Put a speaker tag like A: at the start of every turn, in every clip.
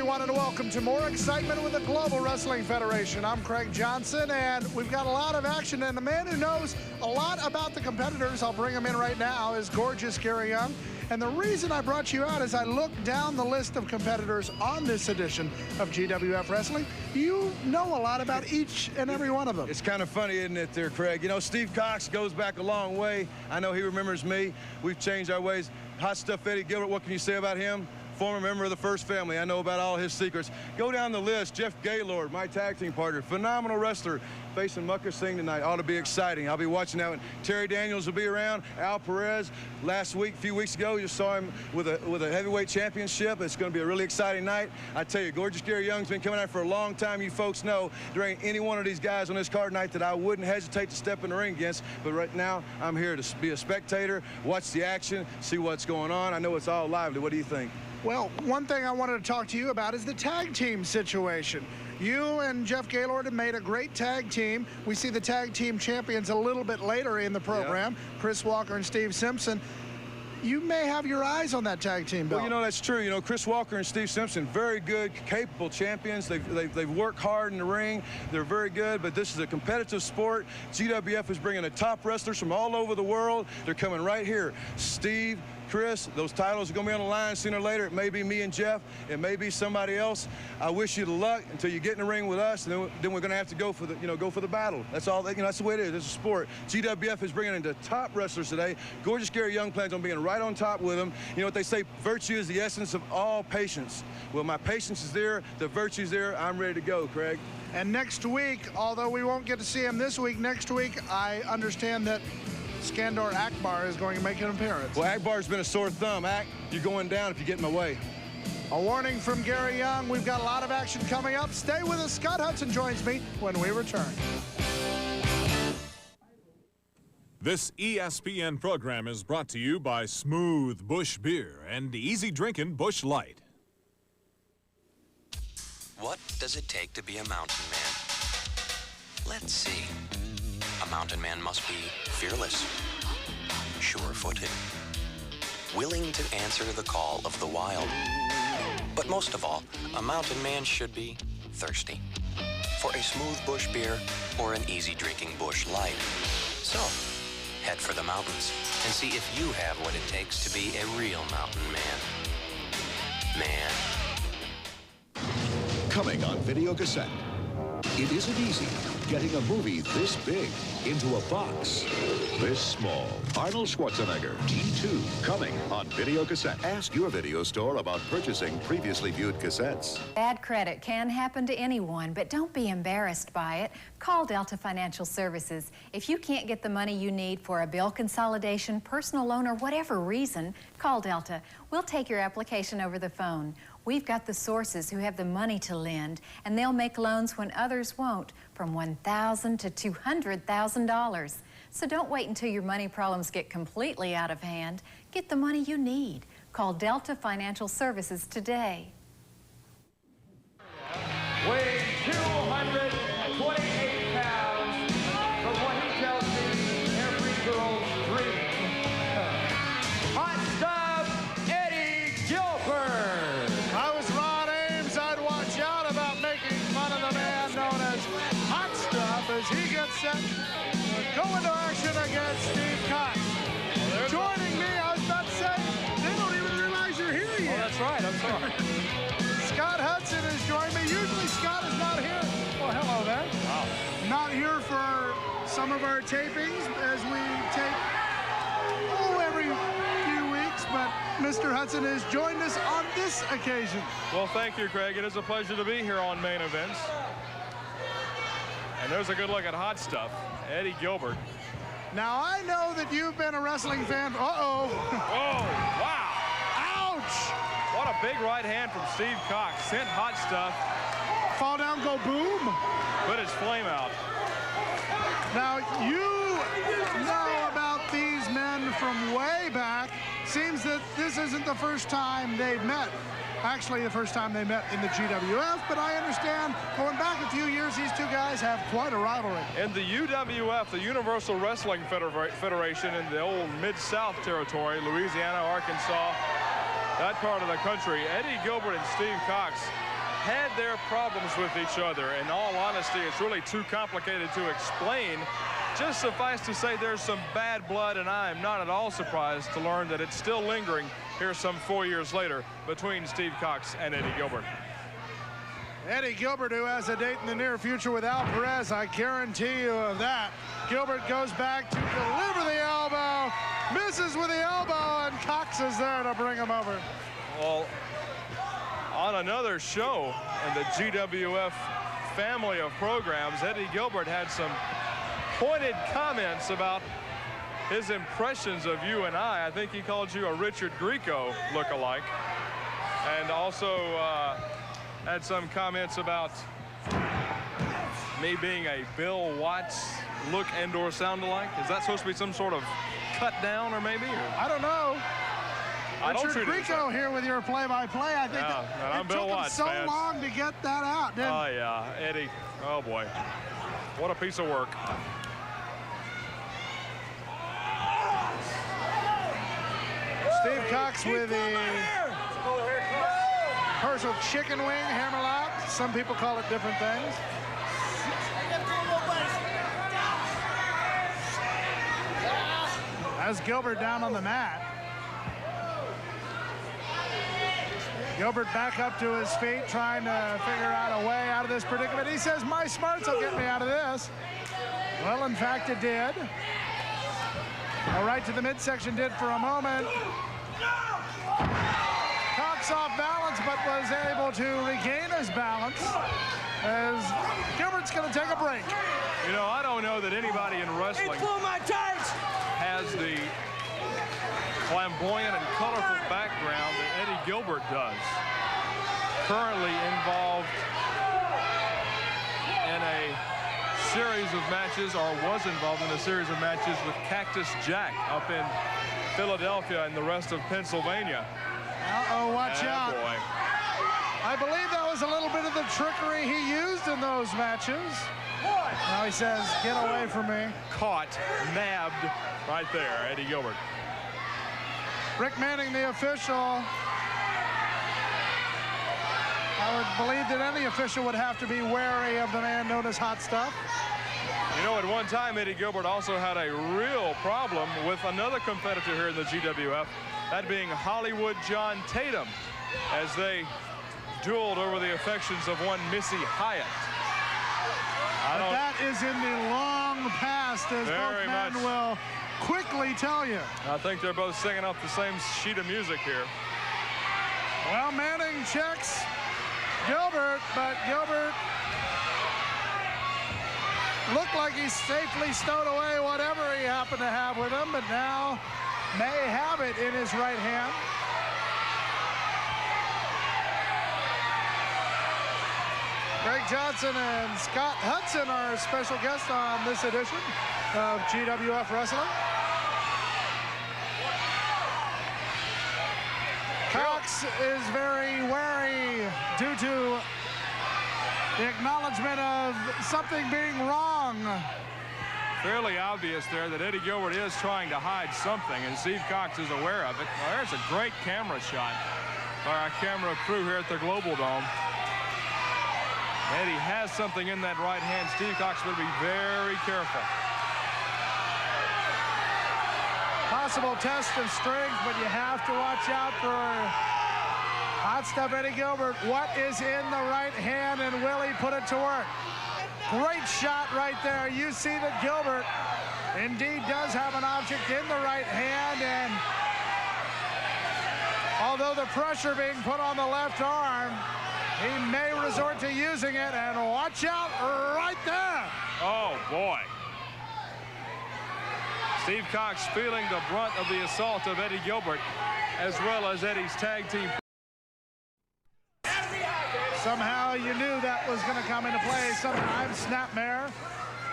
A: everyone, and welcome to more excitement with the Global Wrestling Federation. I'm Craig Johnson, and we've got a lot of action, and the man who knows a lot about the competitors, I'll bring him in right now, is gorgeous Gary Young. And the reason I brought you out is I looked down the list of competitors on this edition of GWF Wrestling. You know a lot about each and every one of them.
B: It's kind of funny, isn't it, there, Craig? You know, Steve Cox goes back a long way. I know he remembers me. We've changed our ways. Hot Stuff Eddie Gilbert, what can you say about him? Former member of the First Family. I know about all his secrets. Go down the list. Jeff Gaylord, my tag team partner, phenomenal wrestler, facing Makhan Singh tonight. Ought to be exciting. I'll be watching that one. Terry Daniels will be around. Al Perez, last week, a few weeks ago, you saw him with a heavyweight championship. It's going to be a really exciting night. I tell you, gorgeous Gary Young's been coming out for a long time. You folks know there ain't any one of these guys on this card tonight that I wouldn't hesitate to step in the ring against. But right now, I'm here to be a spectator, watch the action, see what's going on. I know it's all lively. What do you think?
A: Well, one thing I wanted to talk to you about is the tag team situation. You and Jeff Gaylord have made a great tag team. We see the tag team champions a little bit later in the program, Chris Walker and Steve Simpson. You may have your eyes on that tag team belt.
B: Well, you know, that's true. You know, Chris Walker and Steve Simpson, very good, capable champions. They've worked hard in the ring. They're very good, but this is a competitive sport. GWF is bringing the top wrestlers from all over the world. They're coming right here. Steve, Chris, those titles are going to be on the line sooner or later. It may be me and Jeff. It may be somebody else. I wish you the luck until you get in the ring with us, and then we're going to have to go for the battle. That's all. You know, that's the way it is. It's a sport. GWF is bringing in the top wrestlers today. Gorgeous Gary Young plans on being right on top with them. You know what they say? Virtue is the essence of all patience. Well, my patience is there. The virtue's there. I'm ready to go, Craig.
A: And next week, although we won't get to see him this week, next week I understand that Skandor Akbar is going to make an appearance.
B: Well, Akbar's been a sore thumb. Ak, you're going down if you get in my way.
A: A warning from Gary Young. We've got a lot of action coming up. Stay with us. Scott Hudson joins me when we return.
C: This ESPN program is brought to you by Smooth Bush Beer and Easy Drinking Bush Light.
D: What does it take to be a mountain man? Let's see. A mountain man must be fearless, sure-footed, willing to answer the call of the wild. But most of all, a mountain man should be thirsty for a smooth bush beer or an easy drinking bush light. So, head for the mountains and see if you have what it takes to be a real mountain man.
E: Coming on video cassette. It isn't easy getting a movie this big into a box this small. Arnold Schwarzenegger, T2, coming on video cassette. Ask your video store about purchasing previously viewed cassettes.
F: Bad credit can happen to anyone, but don't be embarrassed by it. Call Delta Financial Services. If you can't get the money you need for a bill consolidation, personal loan, or whatever reason, call Delta. We'll take your application over the phone. We've got the sources who have the money to lend, and they'll make loans when others won't, from $1,000 to $200,000. So don't wait until your money problems get completely out of hand. Get the money you need. Call Delta Financial Services today.
G: Weighing 228 pounds, from what he tells me, every girl's dream. Hot Stuff, Eddie Gilbert.
A: I was Ron Ames. I'd watch out about making fun of the man known as Hot Stuff as he gets set to go into action against Steve Cox. Joining me, I was about to say, they don't even realize you're here yet.
G: Oh, that's right. I'm sorry.
A: Scott Hudson has joined me. Usually Scott is not here. Well, hello there.
G: Wow.
A: Not here for some of our tapings as we tape every few weeks, but Mr. Hudson has joined us on this occasion.
H: Well, thank you, Craig. It is a pleasure to be here on Main Events. And there's a good look at Hot Stuff, Eddie Gilbert.
A: Now, I know that you've been a wrestling fan. Uh-oh.
H: Oh, wow.
A: Ouch.
H: What a big right hand from Steve Cox. Sent Hot Stuff.
A: Fall down, go boom.
H: Put his flame out.
A: Now, you know about these men from way back. Seems that this isn't the first time they've met. Actually, the first time they met in the GWF, but I understand going back a few years, these two guys have quite a rivalry.
H: In the UWF, the Universal Wrestling Federation, in the old Mid-South territory, Louisiana, Arkansas, that part of the country, Eddie Gilbert and Steve Cox had their problems with each other. In all honesty, it's really too complicated to explain. Just suffice to say there's some bad blood, and I am not at all surprised to learn that it's still lingering here some 4 years later between Steve Cox and Eddie Gilbert.
A: Eddie Gilbert, who has a date in the near future with Al Perez, I guarantee you of that. Gilbert goes back to deliver the elbow, misses with the elbow, and Cox is there to bring him over.
H: Well, on another show in the GWF family of programs, Eddie Gilbert had some pointed comments about his impressions of you and I. I think he called you a Richard Grieco look-alike, and also had some comments about me being a Bill Watts look and/or sound alike. Is that supposed to be some sort of cut down, or maybe? Or?
A: I don't know. Richard
H: treat it
A: Grieco here with your play-by-play. I think
H: I'm
A: it
H: Bill
A: took him
H: Watts,
A: so
H: fans.
A: long to get that out, didn't
H: Oh, yeah, Eddie. Oh, boy. What a piece of work.
A: Steve Cox with the Herschel chicken wing hammerlock. Some people call it different things. As Gilbert down on the mat. Gilbert back up to his feet, trying to figure out a way out of this predicament. He says, my smarts will get me out of this. Well, in fact, it did. All right to the midsection did for a moment. Cox off balance, but was able to regain his balance as Gilbert's going to take a break.
H: You know, I don't know that anybody in wrestling has the flamboyant and colorful background that Eddie Gilbert does. Currently involved in a series of matches, or was involved in a series of matches with Cactus Jack up in Philadelphia and the rest of Pennsylvania.
A: Uh-oh, watch out.
H: Boy.
A: I believe that was a little bit of the trickery he used in those matches. Now he says, get away from me.
H: Caught, nabbed right there, Eddie Gilbert.
A: Rick Manning, the official. I would believe that any official would have to be wary of the man known as Hot Stuff.
H: You know, at one time, Eddie Gilbert also had a real problem with another competitor here in the GWF, that being Hollywood John Tatum, as they dueled over the affections of one Missy Hyatt.
A: But that is in the long past, as both men will quickly tell you.
H: I think they're both singing off the same sheet of music here.
A: Well, Manning checks Gilbert, but Gilbert looked like he safely stowed away whatever he happened to have with him, but now may have it in his right hand. Greg Johnson and Scott Hudson are special guests on this edition of GWF Wrestling. Cox is very wary due to the acknowledgement of something being wrong.
H: Fairly obvious there that Eddie Gilbert is trying to hide something, and Steve Cox is aware of it. Well, there's a great camera shot by our camera crew here at the Global Dome. Eddie has something in that right hand. Steve Cox will be very careful.
A: Possible test of strength, but you have to watch out for Hot Stuff Eddie Gilbert. What is in the right hand, and will he put it to work? Great shot right there. You see that Gilbert indeed does have an object in the right hand, and although the pressure being put on the left arm, he may resort to using it, and watch out right there.
H: Oh, boy. Steve Cox feeling the brunt of the assault of Eddie Gilbert, as well as Eddie's tag team.
A: Somehow you knew that was going to come into play. Sometimes snapmare,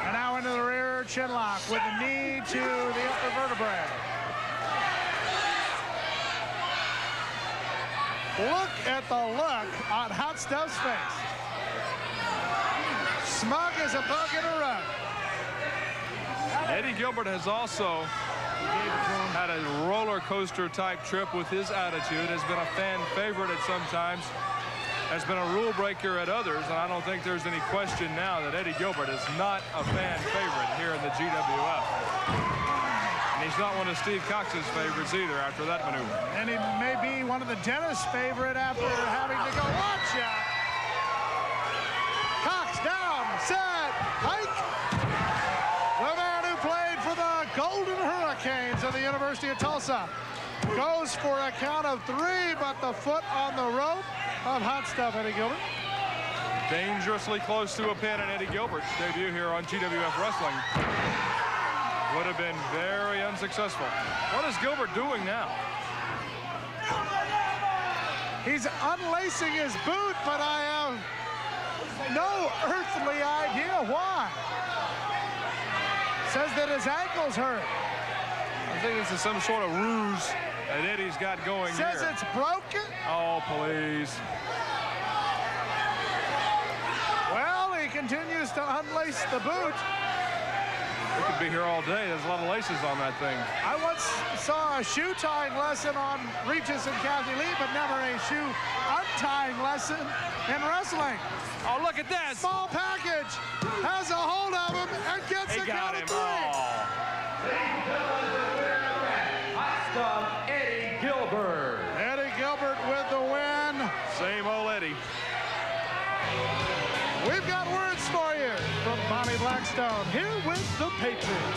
A: and now into the rear chin lock with the knee to the upper vertebrae. Look at the look on Hot Stuff's face. Smug as a bug in a rug.
H: Eddie Gilbert has also had a roller coaster type trip with his attitude, has been a fan favorite at some times. has been a rule breaker at others, and I don't think there's any question now that Eddie Gilbert is not a fan favorite here in the GWF. And he's not one of Steve Cox's favorites either after that maneuver.
A: And he may be one of the dentist's favorite after having to go. Watch out! Cox down, set, hike. The man who played for the Golden Hurricanes of the University of Tulsa goes for a count of 3, but the foot on the rope of hot stuff Eddie Gilbert.
H: Dangerously close to a pin in Eddie Gilbert's debut here on GWF Wrestling. Would have been very unsuccessful. What is Gilbert doing now?
A: He's unlacing his boot, but I have no earthly idea why. Says that his ankle's hurt.
H: I think this is some sort of ruse that Eddie's got going here.
A: Says it's broken.
H: Oh, please.
A: Well, he continues to unlace the boot.
H: We could be here all day. There's a lot of laces on that thing.
A: I once saw a shoe tying lesson on Regis and Kathy Lee, but never a shoe untying lesson in wrestling.
H: Oh, look at this.
A: Small package has a hold of him and gets a count of 3.
G: Hot stuff, Eddie Gilbert.
A: Eddie Gilbert with the win.
H: Same old Eddie.
A: We've got words for you from Bonnie Blackstone here with the Patriot.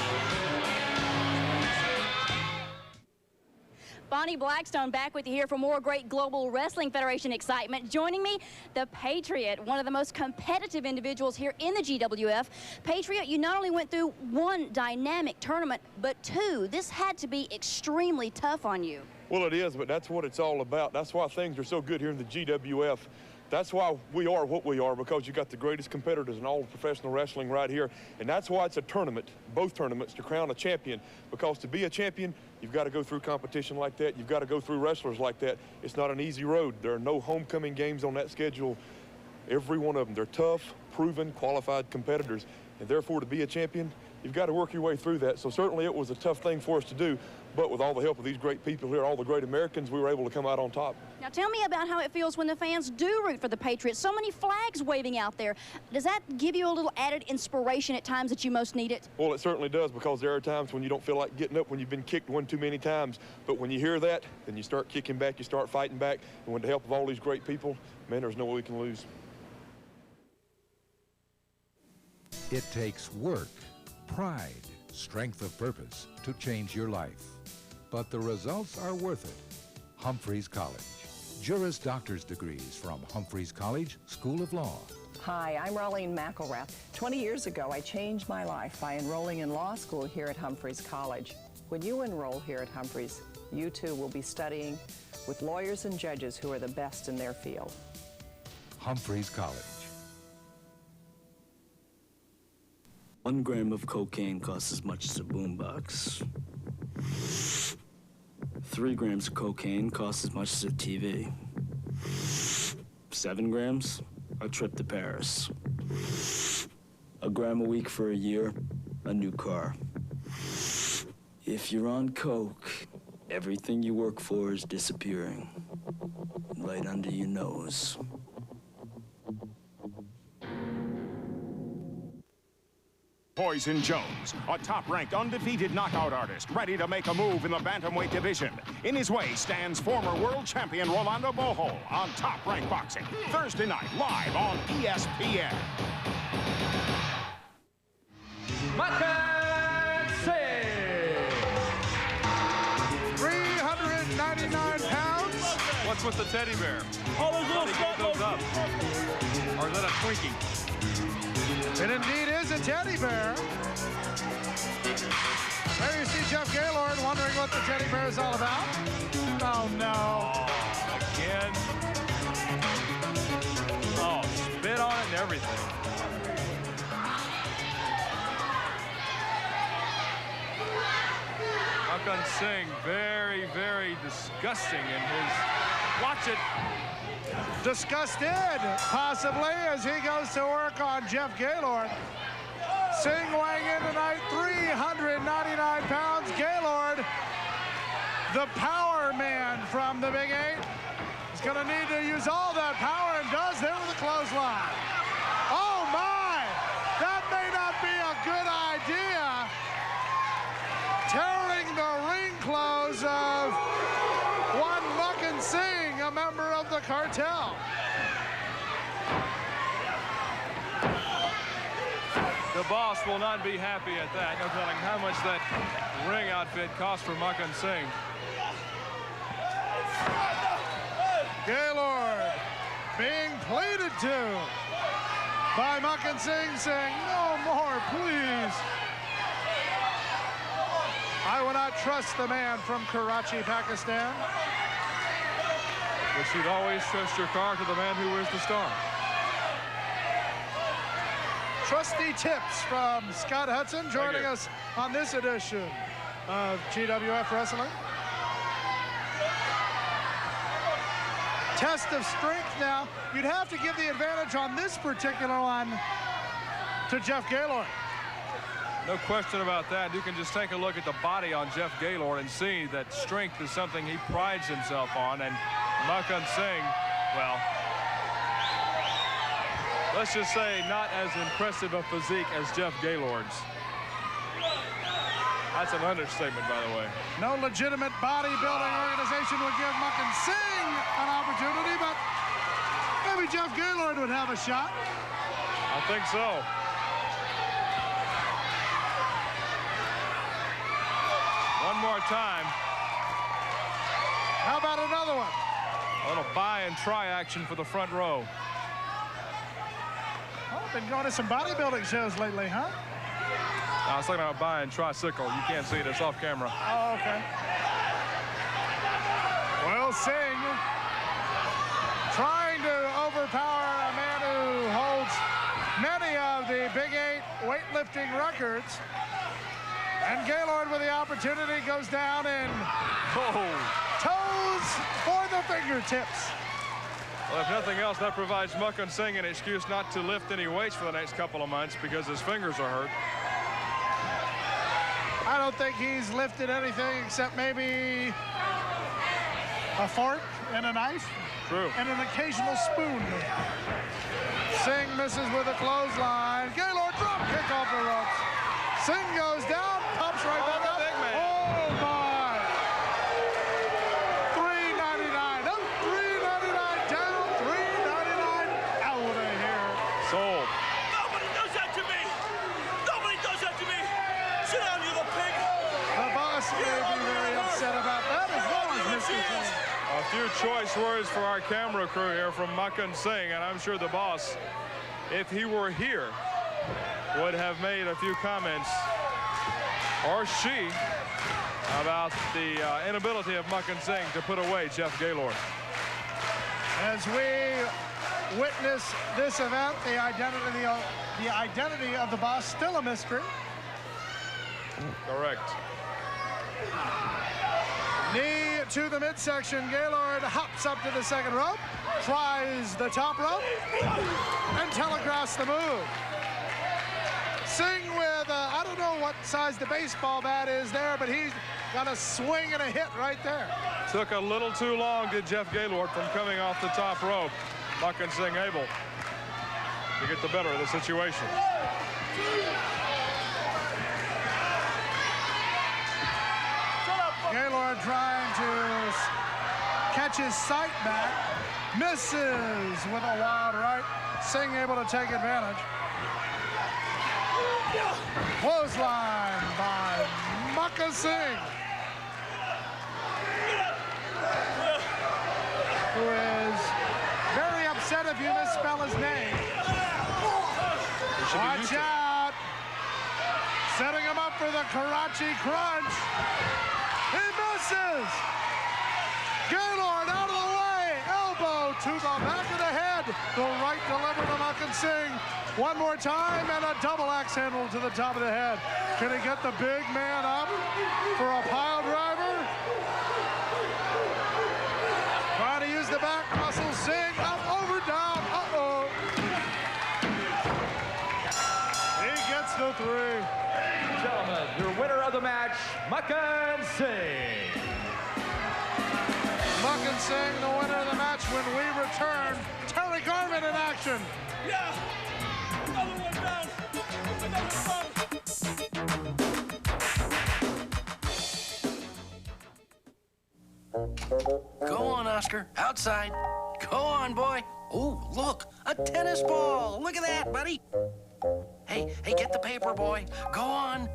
I: Bonnie Blackstone back with you here for more great Global Wrestling Federation excitement. Joining me, the Patriot, one of the most competitive individuals here in the GWF. Patriot, you not only went through 1 dynamic tournament, but 2. This had to be extremely tough on you.
J: Well, it is, but that's what it's all about. That's why things are so good here in the GWF. That's why we are what we are, because you got the greatest competitors in all of professional wrestling right here. And that's why it's a tournament, both tournaments, to crown a champion. Because to be a champion, you've got to go through competition like that. You've got to go through wrestlers like that. It's not an easy road. There are no homecoming games on that schedule. Every one of them, they're tough, proven, qualified competitors. And therefore, to be a champion, you've got to work your way through that. So certainly it was a tough thing for us to do. But with all the help of these great people here, all the great Americans, we were able to come out on top.
I: Now tell me about how it feels when the fans do root for the Patriots. So many flags waving out there. Does that give you a little added inspiration at times that you most need it?
J: Well, it certainly does, because there are times when you don't feel like getting up when you've been kicked one too many times. But when you hear that, then you start kicking back, you start fighting back. And with the help of all these great people, man, there's no way we can lose.
K: It takes work, pride, strength of purpose to change your life. But the results are worth it. Humphreys College. Juris Doctor's degrees from Humphreys College School of Law.
L: Hi, I'm Rolene McElrath. 20 years ago, I changed my life by enrolling in law school here at Humphreys College. When you enroll here at Humphreys, you too will be studying with lawyers and judges who are the best in their field.
K: Humphreys College.
M: 1 gram of cocaine costs as much as a boombox. 3 grams of cocaine costs as much as a TV. 7 grams, a trip to Paris. 1 gram a week for a year, a new car. If you're on coke, everything you work for is disappearing right under your nose.
N: Poison Jones, a top-ranked, undefeated knockout artist, ready to make a move in the bantamweight division. In his way stands former world champion Rolando Bojo on Top Rank Boxing, Thursday night, live on ESPN.
G: Makhan Singh.
A: 399 pounds.
H: What's with the teddy bear?
G: Oh, there's
H: little those up. Or is that a Twinkie?
A: It indeed is a teddy bear. There you see Jeff Gaylord wondering what the teddy bear is all about. Oh, no.
H: Oh, again. Oh, spit on it and everything. Makhan Singh, very, very disgusting in his... Watch it.
A: Disgusted, possibly, as he goes to work on Jeff Gaylord. Singh weighing in tonight, 399 pounds. Gaylord, the power man from the Big 8. He's going to need to use all that power, and does there with a clothesline. Oh, my! That may not be a good idea. Tearing the ring clothes of one Makhan Singh, a member of the cartel.
H: The boss will not be happy at that. No telling how much that ring outfit cost for Makhan Singh.
A: Gaylord being pleaded to by Makhan Singh, saying, no more, please. I will not trust the man from Karachi, Pakistan.
H: But you'd always trust your car to the man who wears the star.
A: Trusty tips from Scott Hudson joining us on this edition of GWF Wrestling. Test of strength now. You'd have to give the advantage on this particular one to Jeff Gaylord.
H: No question about that. You can just take a look at the body on Jeff Gaylord and see that strength is something he prides himself on. And Makhan Singh, well, let's just say not as impressive a physique as Jeff Gaylord's. That's an understatement, by the way.
A: No legitimate bodybuilding organization would give Makhan Singh an opportunity, but maybe Jeff Gaylord would have a shot.
H: I think so. One more time.
A: How about another one?
H: A little buy and try action for the front row.
A: Oh, been going to some bodybuilding shows lately, huh?
H: I was talking about buy and tricycle. You can't see it. It's off camera.
A: Oh, okay. Well, Singh trying to overpower a man who holds many of the Big 8 weightlifting records. And Gaylord with the opportunity goes down and toes for the fingertips.
H: Well, if nothing else, that provides Makhan Singh an excuse not to lift any weights for the next couple of months because his fingers are hurt.
A: I don't think he's lifted anything except maybe a fork and a knife.
H: True.
A: And an occasional spoon. Singh misses with a clothesline. Gaylord drop kick off the ropes. Singh goes down, pops right back up. Oh, my. $3.99 up, $3.99 down, $3.99 out of here.
H: Sold.
O: Nobody does that to me. Nobody does that to me. Sit down, you little pig.
A: The boss may be very upset about that as well as Mr. Singh.
H: A few choice words for our camera crew here from Makhan Singh, and I'm sure the boss, if he were here, would have made a few comments, or she, about the inability of Makhan Singh to put away Jeff Gaylord.
A: As we witness this event, the identity of the boss still a mystery.
H: Correct.
A: Knee to the midsection. Gaylord hops up to the second rope, tries the top rope, and telegraphs the move. Singh with, I don't know what size the baseball bat is there, but he's got a swing and a hit right there.
H: Took a little too long, did Jeff Gaylord, from coming off the top rope. Makhan Singh able to get the better of the situation.
A: Gaylord trying to catch his sight back. Misses with a wild right. Singh able to take advantage. Clothesline by Makhan Singh, who is very upset if you misspell his name. Watch out. Setting him up for the Karachi Crunch. He misses. Gaylord out of the way. Elbow to the back of the head. The right delivered to Makhan Singh. One more time and a double axe handle to the top of the head. Can he get the big man up for a pile driver? Trying to use the back muscle. Singh up, over, down. Uh-oh. He gets the three.
G: Gentlemen, your winner of the match, Makhan Singh.
A: Makhan Singh, the winner of the match. match when we return. Terry Garvin in action.
O: Yeah. Another one down. Another one.
P: Go on, Oscar. Outside. Go on, boy. Oh, look, a tennis ball. Look at that, buddy. Hey, get the paper, boy. Go on.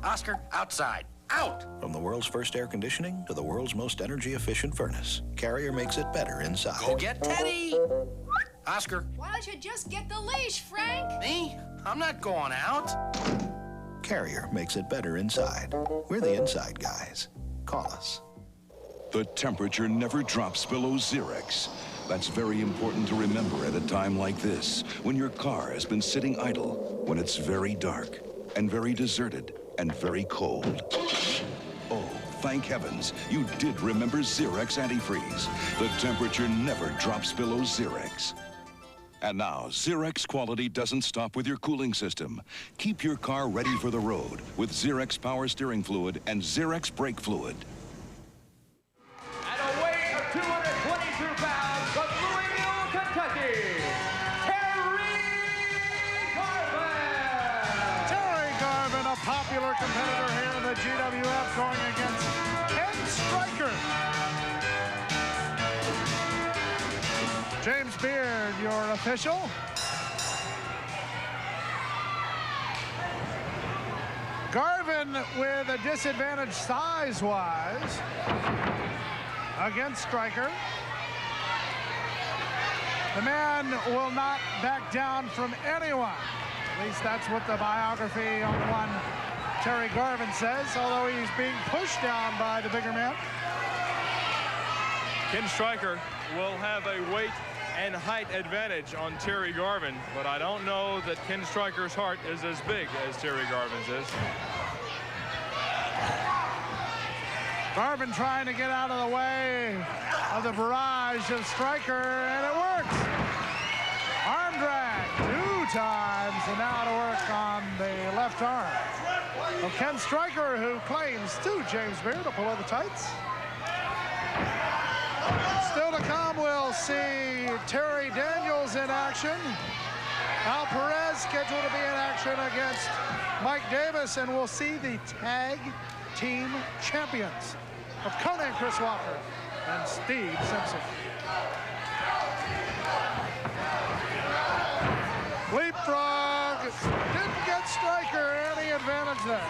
P: Oscar, outside. Out!
Q: From the world's first air conditioning to the world's most energy-efficient furnace, Carrier makes it better inside.
P: Go get Teddy! Oscar.
R: Why don't you just get the leash, Frank?
P: Me? I'm not going out.
Q: Carrier makes it better inside. We're the inside guys. Call us.
E: The temperature never drops below Xerex. That's very important to remember at a time like this, when your car has been sitting idle, when it's very dark and very deserted and very cold. Oh, thank heavens, you did remember Xerex antifreeze. The temperature never drops below Xerex. And now, Xerex quality doesn't stop with your cooling system. Keep your car ready for the road with Xerex power steering fluid and Xerex brake fluid.
G: At a weight of 222 pounds from Louisville, Kentucky, Terry Garvin!
A: Terry Garvin, a popular competitor here in the GWF, going against Ken Stryker. James Beard, your official. Garvin with a disadvantage size-wise against Stryker. The man will not back down from anyone. At least that's what the biography on one Terry Garvin says, although he's being pushed down by the bigger man.
H: Ken Stryker will have a weight and height advantage on Terry Garvin, but I don't know that Ken Stryker's heart is as big as Terry Garvin's is.
A: Garvin trying to get out of the way of the barrage of Stryker, and it works. Arm drag 2 times, and now to work on the left arm of Ken Stryker, who claims to James Beard to pull out the tights. Still to come, we'll see Terry Daniels in action. Al Perez scheduled to be in action against Mike Davis, and we'll see the tag team champions of Falcone and Chris Walker and Steve Simpson. Leapfrog didn't get Stryker any advantage there.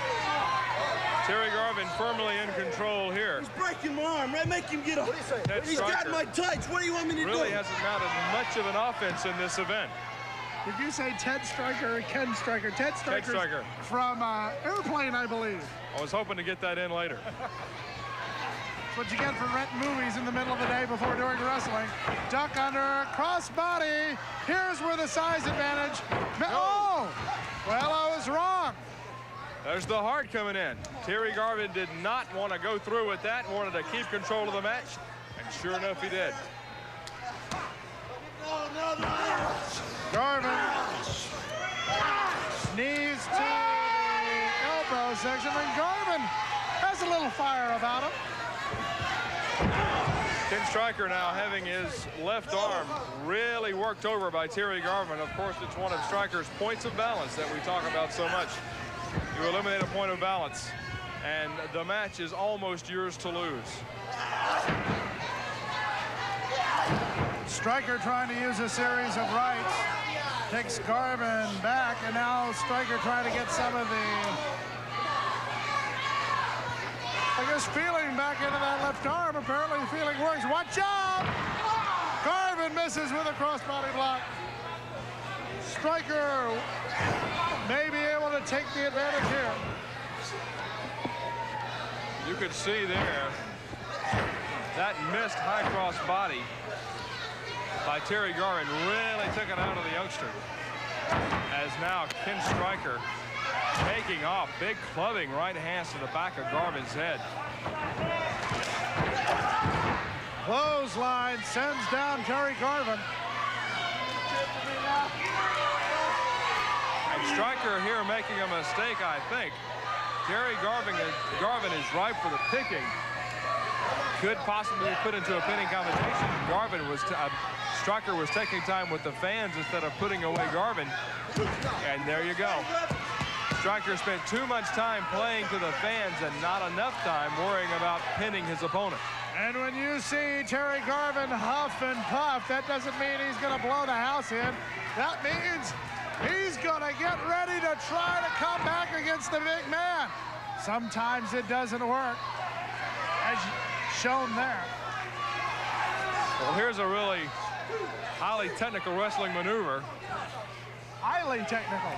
H: Terry Garvin firmly in control here.
O: He's breaking my arm, right? Make him get up. He's got my tights. What do you want me to do?
H: Really hasn't mounted much of an offense in this event.
A: Did you say Ted Stryker or Ken Stryker? Ted Stryker from Airplane, I believe.
H: I was hoping to get that in later.
A: That's what you get for renting movies in the middle of the day before doing wrestling. Duck under, cross body. Here's where the size advantage. Oh, well, I was wrong.
H: There's the heart coming in. Terry Garvin did not want to go through with that, wanted to keep control of the match, and sure enough, he did.
A: Garvin knees to the elbow section, and Garvin has a little fire about him.
H: Ken Stryker now having his left arm really worked over by Terry Garvin. Of course, it's one of Stryker's points of balance that we talk about so much. You eliminate a point of balance, and the match is almost yours to lose.
A: Stryker trying to use a series of rights. Takes Garvin back, and now Stryker trying to get some of the, I guess, feeling back into that left arm. Apparently the feeling works. Watch out! Garvin misses with a crossbody block. Stryker may be able to take the advantage here.
H: You could see there that missed high cross body by Terry Garvin really took it out of the youngster. As now Ken Stryker taking off, big clubbing right hands to the back of Garvin's head.
A: Clothesline sends down Terry Garvin.
H: And Stryker here making a mistake, I think. Terry Garvin is ripe for the picking. could possibly be put into a pinning combination. Garvin was, Striker was taking time with the fans instead of putting away Garvin. And there you go. Striker spent too much time playing to the fans and not enough time worrying about pinning his opponent.
A: And when you see Terry Garvin huff and puff, that doesn't mean he's going to blow the house in. That means he's going to get ready to try to come back against the big man. Sometimes it doesn't work, as shown there.
H: Well, here's a really highly technical wrestling maneuver.
A: Highly technical.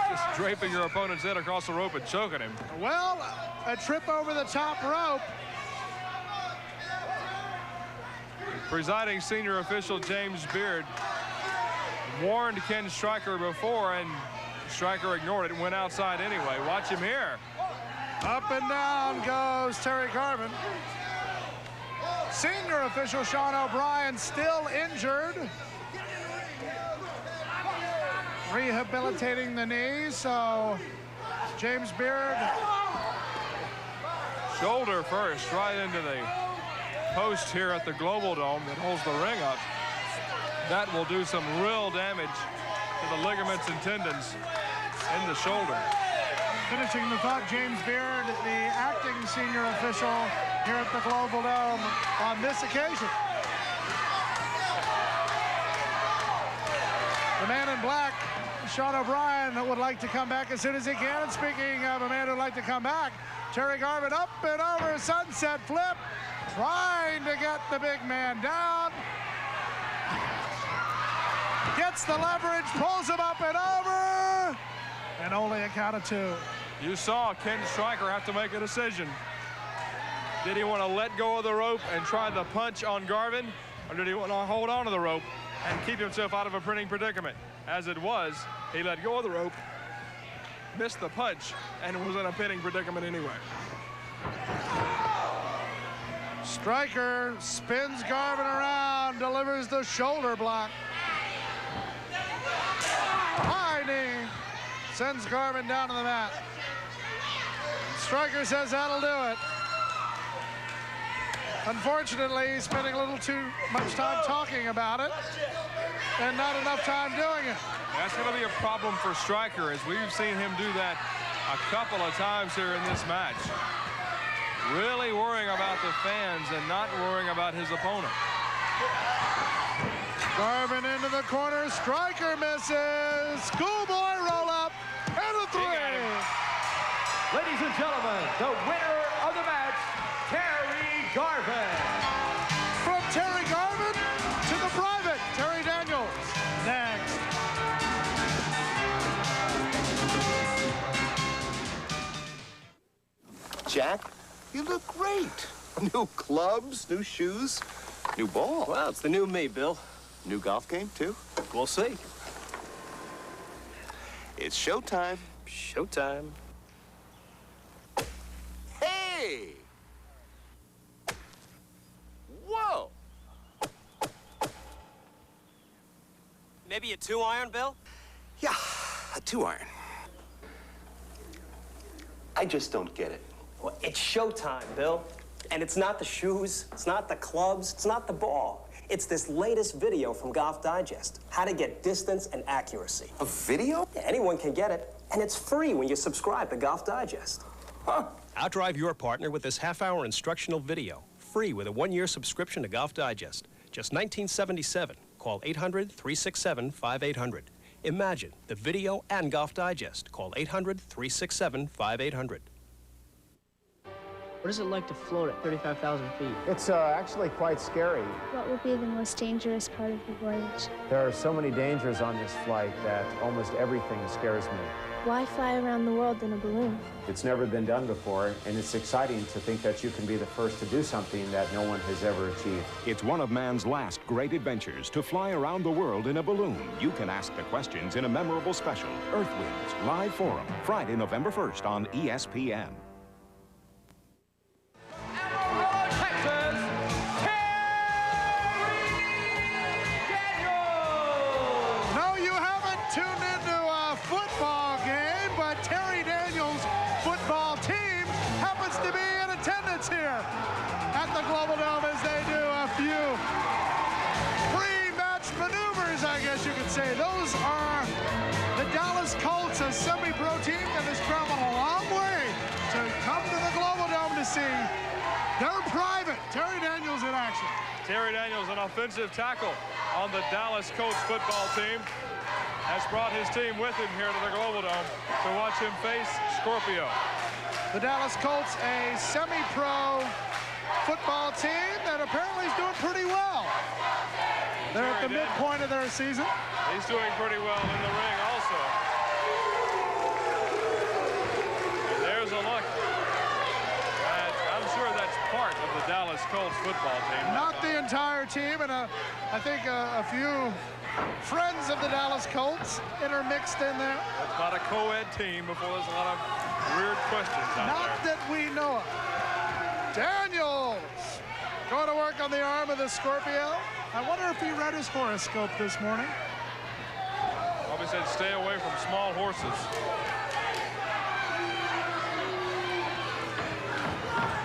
H: Just draping your opponent's head across the rope and choking him.
A: Well, a trip over the top rope.
H: Presiding senior official James Beard warned Ken Striker before, and Striker ignored it and went outside anyway. Watch him here.
A: Up and down goes Terry Garvin. Senior official Sean O'Brien still injured. Rehabilitating the knee, so James Beard.
H: Shoulder first, right into the post here at the Global Dome that holds the ring up. That will do some real damage to the ligaments and tendons in the shoulder.
A: Finishing the thought, James Beard, the acting senior official here at the Global Dome on this occasion. The man in black, Sean O'Brien, would like to come back as soon as he can. And speaking of a man who'd like to come back, Terry Garvin up and over a sunset flip, trying to get the big man down. Gets the leverage, pulls him up and over, and only a count of 2.
H: You saw Ken Striker have to make a decision. Did he want to let go of the rope and try the punch on Garvin, or did he want to hold on to the rope and keep himself out of a pinning predicament? As it was, he let go of the rope, missed the punch, and was in a pinning predicament anyway.
A: Striker spins Garvin around, delivers the shoulder block. High knee, sends Garvin down to the mat. Striker says that'll do it. Unfortunately, he's spending a little too much time talking about it and not enough time doing it.
H: That's going to be a problem for Striker, as we've seen him do that a couple of times here in this match. Really worrying about the fans and not worrying about his opponent.
A: Garvin into the corner, Striker misses. Schoolboy roll up, and a 3.
G: Ladies and gentlemen, the winner of the match, Terry Garvin.
A: From Terry Garvin to the private, Terry Daniels. Next.
S: Jack, you look great. New clubs, new shoes, new ball.
T: Well, it's the new me, Bill.
S: New golf game, too?
T: We'll see.
S: It's showtime.
T: Showtime.
S: Hey! Whoa!
T: Maybe a 2-iron, Bill?
S: Yeah, a 2-iron. I just don't get it.
T: Well, it's showtime, Bill. And it's not the shoes, it's not the clubs, it's not the ball. It's this latest video from Golf Digest, how to get distance and accuracy.
S: A video?
T: Yeah, anyone can get it, and it's free when you subscribe to Golf Digest.
S: Huh.
U: Outdrive your partner with this half-hour instructional video, free with a 1-year subscription to Golf Digest. Just $19.77. Call 800-367-5800. Imagine the video and Golf Digest. Call 800-367-5800.
V: What is it like to float at 35,000 feet?
W: It's actually quite scary.
X: What would be the most dangerous part of the voyage?
W: There are so many dangers on this flight that almost everything scares me.
X: Why fly around the world in a balloon?
W: It's never been done before, and it's exciting to think that you can be the first to do something that no one has ever achieved.
N: It's one of man's last great adventures, to fly around the world in a balloon. You can ask the questions in a memorable special, Earth Winds, live forum, Friday, November 1st on ESPN.
A: Here at the Global Dome as they do a few pre-match maneuvers, I guess you could say. Those are the Dallas Colts, a semi-pro team that has traveled a long way to come to the Global Dome to see their private Terry Daniels in action.
H: Terry Daniels, an offensive tackle on the Dallas Colts football team, has brought his team with him here to the Global Dome to watch him face Scorpio.
A: The Dallas Colts, a semi-pro football team that apparently is doing pretty well. They're at the midpoint of their season.
H: He's doing pretty well in the ring also. And there's a look. I'm sure that's part of the Dallas Colts football team.
A: Not the entire team, and I think a few friends of the Dallas Colts intermixed in there.
H: It's not a co-ed team before there's a lot of weird questions out
A: Not
H: there.
A: that we know of. Daniels going to work on the arm of the Scorpio. I wonder if he read his horoscope this morning.
H: Probably said stay away from small horses.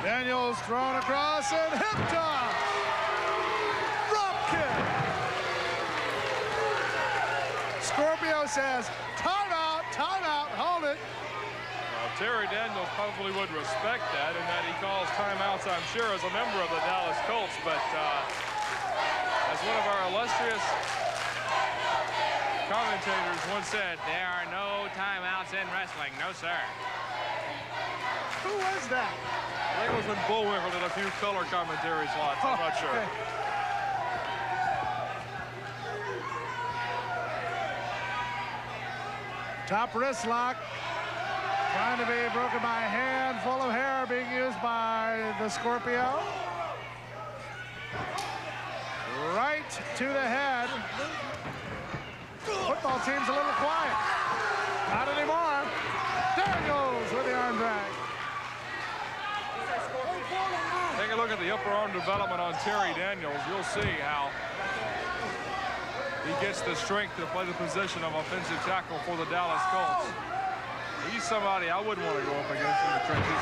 A: Daniels thrown across and hip toss. Drop kick. Scorpio says, timeout, timeout, hold it.
H: Well, Terry Daniels probably would respect that in that he calls timeouts, I'm sure, as a member of the Dallas Colts, but as one of our illustrious commentators once said, there are no timeouts in wrestling. No, sir.
A: Who was that?
H: I think it was when Bullwinkle did a few color commentary slots. I'm not sure.
A: Okay. Top wrist lock. Trying to be broken by a handful of hair being used by the Scorpio. Right to the head. Football team's a little quiet. Not anymore. Daniels with the arm drag.
H: Take a look at the upper arm development on Terry Daniels. You'll see how he gets the strength to play the position of offensive tackle for the Dallas Colts. He's somebody I wouldn't want to go up against in the trenches.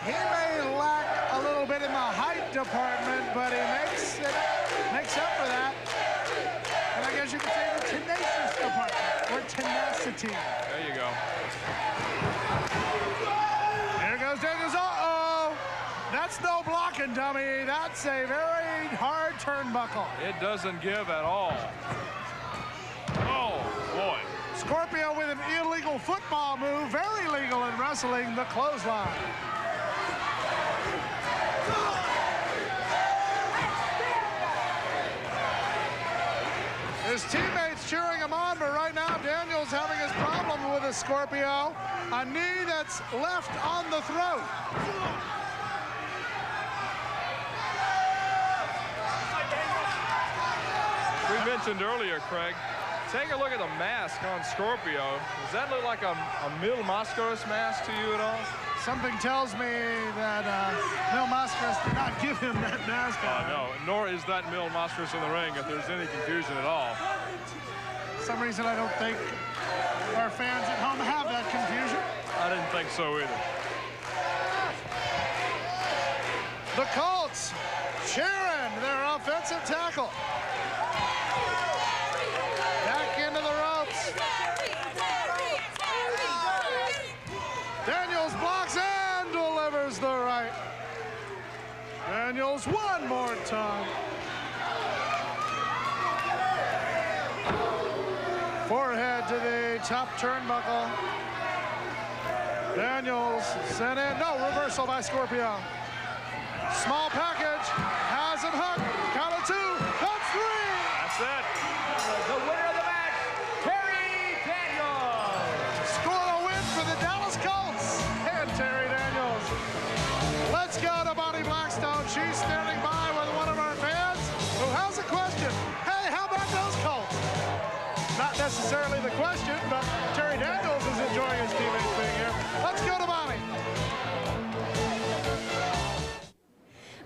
A: He may lack a little bit in the height department, but he makes up for that. And I guess you could say the tenacious department, or tenacity.
H: There you go.
A: Here goes Daniels. Uh-oh. That's no blocking, dummy. That's a very hard turnbuckle.
H: It doesn't give at all. Oh, boy.
A: Scorpio with an illegal football move. Very legal in wrestling, the clothesline. His teammates cheering him on, but right now Daniels having his problem with a Scorpio. A knee that's left on the throat.
H: We mentioned earlier, Craig, take a look at the mask on Scorpio. Does that look like a Mil Mascaras mask to you at all?
A: Something tells me that Mil Mascaras did not give him that mask on.
H: No, nor is that Mil Mascaras in the ring, if there's any confusion at all.
A: For some reason, I don't think our fans at home have that confusion.
H: I didn't think so either.
A: The Colts cheering their offensive tackle. Back into the ropes. Daniels blocks and delivers the right. Daniels one more time. Forehead to the top turnbuckle. Daniels sent in. No, reversal by Scorpio. Small package. Has him hooked. Count of two. That's three.
H: That's it.
G: The winner of the match, Terry Daniels.
A: Scored a win for the Dallas Colts and Terry Daniels. Let's go to Bonnie Blackstone. She's standing by with one of our fans who has a question. Hey, how about those Colts? Not necessarily the question, but Terry Daniels is enjoying his teammates being here. Let's go to Bonnie.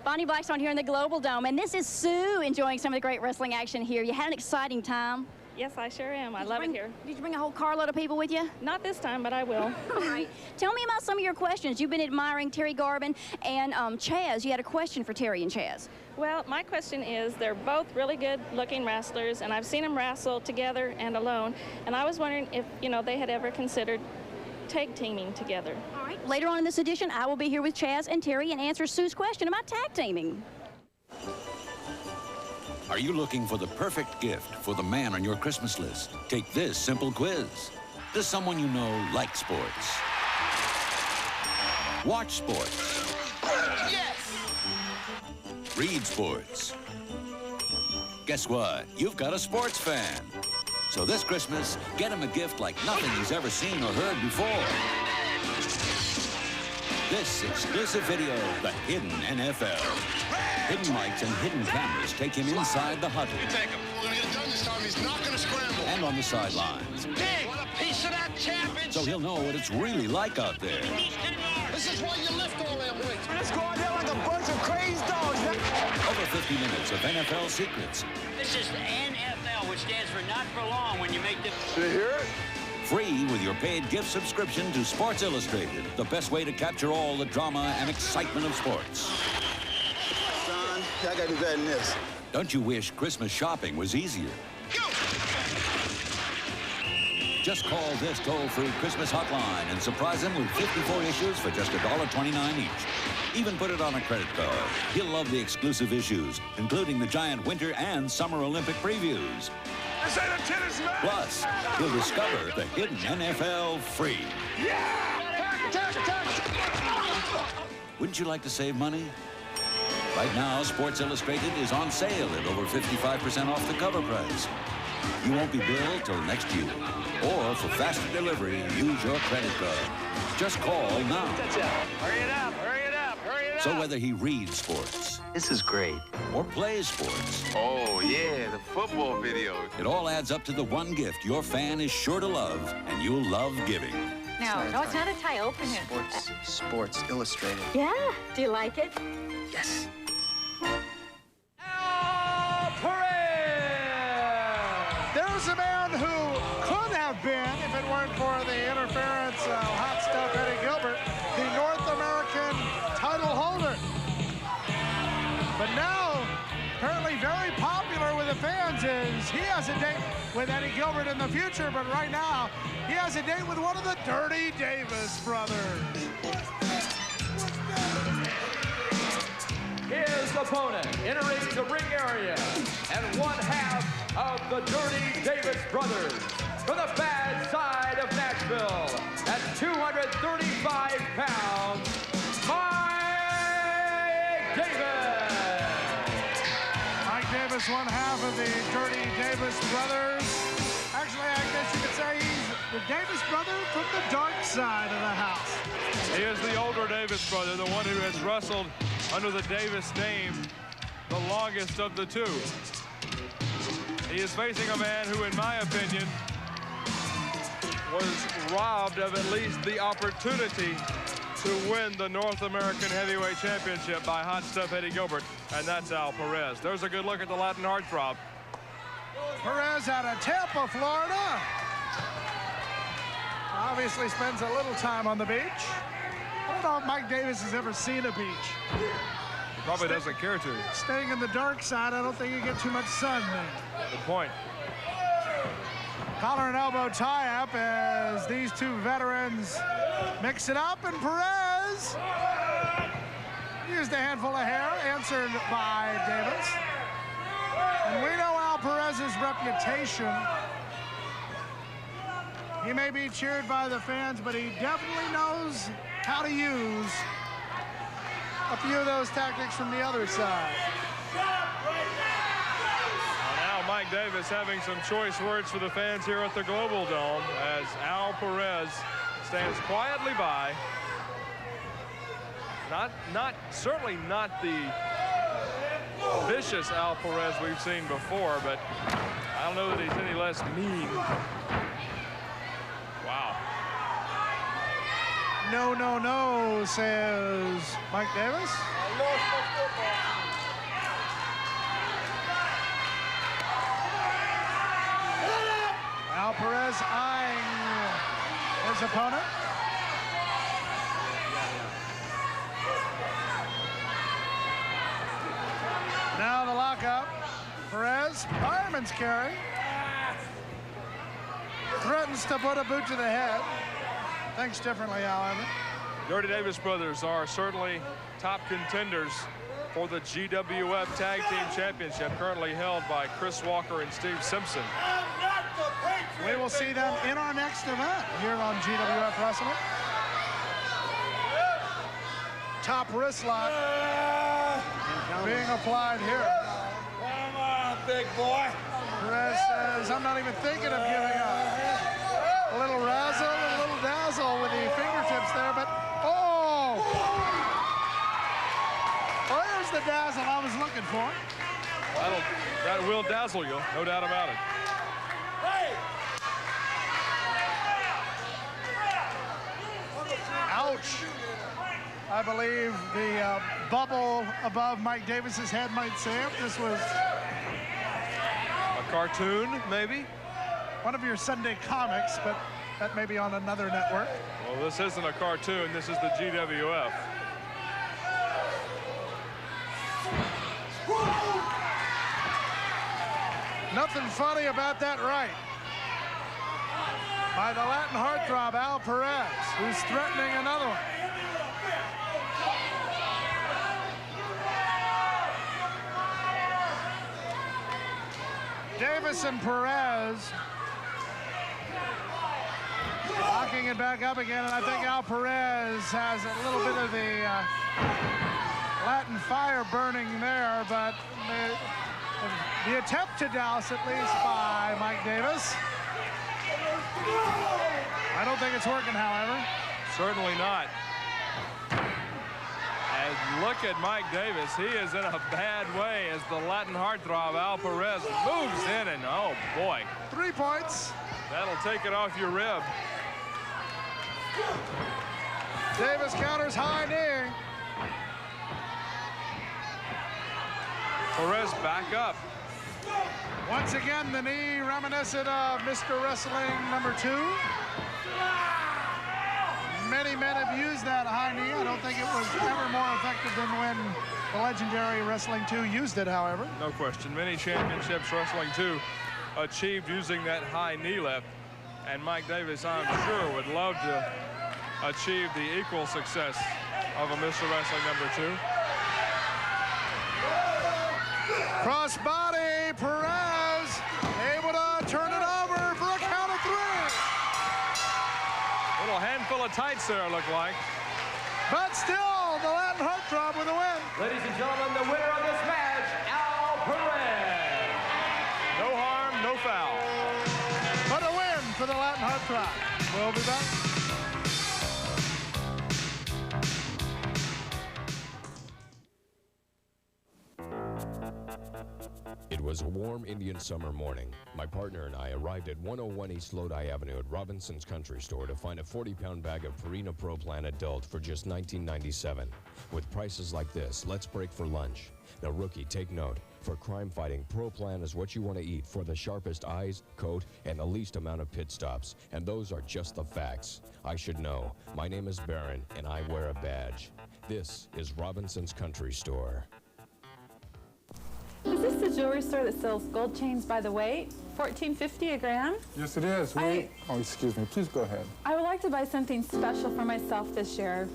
I: Bonnie Blackstone here in the Global Dome, and this is Sue enjoying some of the great wrestling action here. You had an exciting time.
B: Yes, I sure am. I love it here.
I: Did you bring a whole carload of people with you?
B: Not this time, but I will.
I: All right. Tell me about some of your questions. You've been admiring Terry Garvin and Chaz. You had a question for Terry and Chaz.
B: Well, my question is, they're both really good-looking wrestlers, and I've seen them wrestle together and alone, and I was wondering if, you know, they had ever considered tag teaming together.
I: All right. Later on in this edition, I will be here with Chaz and Terry and answer Sue's question about tag teaming.
C: Are you looking for the perfect gift for the man on your Christmas list? Take this simple quiz. Does someone you know like sports? Watch sports?
O: Yes!
C: Read sports? Guess what? You've got a sports fan. So this Christmas, get him a gift like nothing he's ever seen or heard before. This exclusive video, The Hidden NFL. Hidden mics and hidden cameras take him inside the huddle.
O: You take him. We're going to get done this time. He's not going to scramble.
C: And on the sidelines.
O: Big! What a piece of that championship!
C: So he'll know what it's really like out there.
O: This is why you lift all that weight. Let's go out there like a bunch of crazy dogs.
C: Over 50 minutes of NFL secrets.
D: This is the NFL, which stands for not for long when you make the...
C: Did you hear it? Free with your paid gift subscription to Sports Illustrated. The best way to capture all the drama and excitement of sports.
S: Son, I gotta do better than this.
C: Don't you wish Christmas shopping was easier? Just call this toll-free Christmas hotline and surprise him with 54 issues for just $1.29 each. Even put it on a credit card. He'll love the exclusive issues, including the giant Winter and Summer Olympic previews.
O: This ain't a tennis match.
C: Plus, he'll discover the Hidden NFL free.
O: Yeah!
C: Wouldn't you like to save money? Right now, Sports Illustrated is on sale at over 55% off the cover price. You won't be billed till next year. Or for faster delivery, use your credit card. Just call now.
O: Hurry it up, hurry it up, hurry it up.
C: So whether he reads sports,
F: this is great,
C: or plays sports,
F: oh yeah, the football videos,
C: it all adds up to the one gift your fan is sure to love and you'll love giving.
Y: No, it's not a tie. Open it.
S: Sports Illustrated.
Y: Yeah. Do you like it?
S: Yes.
A: There's a man who could have been, if it weren't for the interference of hot stuff Eddie Gilbert, the North American title holder. But now, apparently very popular with the fans is he has a date with Eddie Gilbert in the future, but right now, he has a date with one of the Dirty Davis brothers.
G: His opponent entering the ring area and one half of the Dirty Davis brothers from the bad side of Nashville at 235 pounds, Mike Davis.
A: Mike Davis, one half of the Dirty Davis brothers. Actually, I guess you could say he's the Davis brother from the dark side of the house.
H: He is the older Davis brother, the one who has wrestled under the Davis name the longest of the two. He is facing a man who, in my opinion, was robbed of at least the opportunity to win the North American Heavyweight Championship by hot stuff Eddie Gilbert, and that's Al Perez. There's a good look at the Latin heartthrob.
A: Perez out of Tampa, Florida. Obviously spends a little time on the beach. I don't know if Mike Davis has ever seen a beach.
H: He probably doesn't care to.
A: Staying in the dark side, I don't think you get too much sun there.
H: Good point.
A: Collar and elbow tie-up as these two veterans mix it up, and Perez used a handful of hair, answered by Davis. And we know Al Perez's reputation. He may be cheered by the fans, but he definitely knows how to use a few of those tactics from the other side.
H: Now Mike Davis having some choice words for the fans here at the Global Dome as Al Perez stands quietly by. Certainly not the vicious Al Perez we've seen before, but I don't know that he's any less mean. Wow.
A: No, no, no, says Mike Davis. Al Perez eyeing his opponent. Now the lockup. Perez, fireman's carry. Threatens to put a boot to the head. Thinks differently, however.
H: Dirty Davis brothers are certainly top contenders for the GWF Tag Team Championship, currently held by Chris Walker and Steve Simpson.
A: We will see them in our next event here on GWF Wrestling. Top wrist lock being applied here.
O: Come on, big boy.
A: Perez says, I'm not even thinking of giving up. A little razzle, a little dazzle with the fingertips there, but oh! Well, there's the dazzle I was looking for.
H: That will dazzle you, no doubt about it.
A: Ouch. I believe the bubble above Mike Davis's head might say it. This was
H: a cartoon, maybe?
A: One of your Sunday comics, but that may be on another network.
H: Well, this isn't a cartoon. This is the GWF.
A: Nothing funny about that right. By the Latin heartthrob, Al Perez, who's threatening another one. Davis and Perez locking it back up again, and I think Al Perez has a little bit of the Latin fire burning there, but the attempt to douse at least by Mike Davis. I don't think it's working, however.
H: Certainly not. And look at Mike Davis. He is in a bad way as the Latin heartthrob Al Perez moves in, and oh boy.
A: 3 points.
H: That'll take it off your rib.
A: Davis counters high knee.
H: Perez back up.
A: Once again, the knee reminiscent of Mr. Wrestling #2. Many men have used that high knee. I don't think it was ever more effective than when the legendary Wrestling 2 used it, however.
H: No question. Many championships Wrestling 2 achieved using that high knee lift. And Mike Davis, I'm sure, would love to achieve the equal success of a Mr. Wrestling #2.
A: Crossbody, Perez able to turn it over for a count of 3.
H: Little handful of tights there, look like.
A: But still, the Latin heartthrob with a win.
G: Ladies and gentlemen, the winner of this match, Al Perez.
H: No harm, no foul.
A: But a win for the Latin heartthrob. We'll be back.
J: It was a warm Indian summer morning. My partner and I arrived at 101 East Lodi Avenue at Robinson's Country Store to find a 40-pound bag of Purina Pro Plan Adult for just $19.97. With prices like this, let's break for lunch. Now, rookie, take note. For crime fighting, Pro Plan is what you want to eat for the sharpest eyes, coat, and the least amount of pit stops. And those are just the facts. I should know. My name is Baron, and I wear a badge. This is Robinson's Country Store.
K: Is this the jewelry store that sells gold chains by the weight? $14.50 a gram?
L: Yes, it is. Oh, excuse me. Please go ahead.
K: I would like to buy something special for myself this year.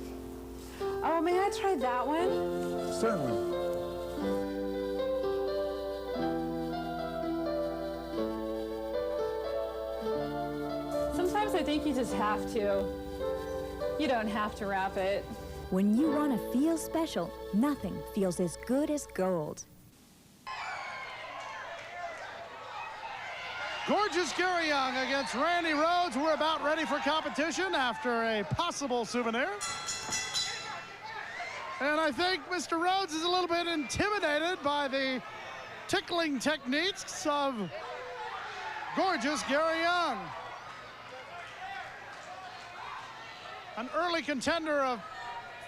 K: Oh, may I try that one?
L: Certainly.
K: Sometimes I think you just have to. You don't have to wrap it.
M: When you want to feel special, nothing feels as good as gold.
A: Gorgeous Gary Young against Randy Rhodes. We're about ready for competition after a possible souvenir. And I think Mr. Rhodes is a little bit intimidated by the tickling techniques of Gorgeous Gary Young. An early contender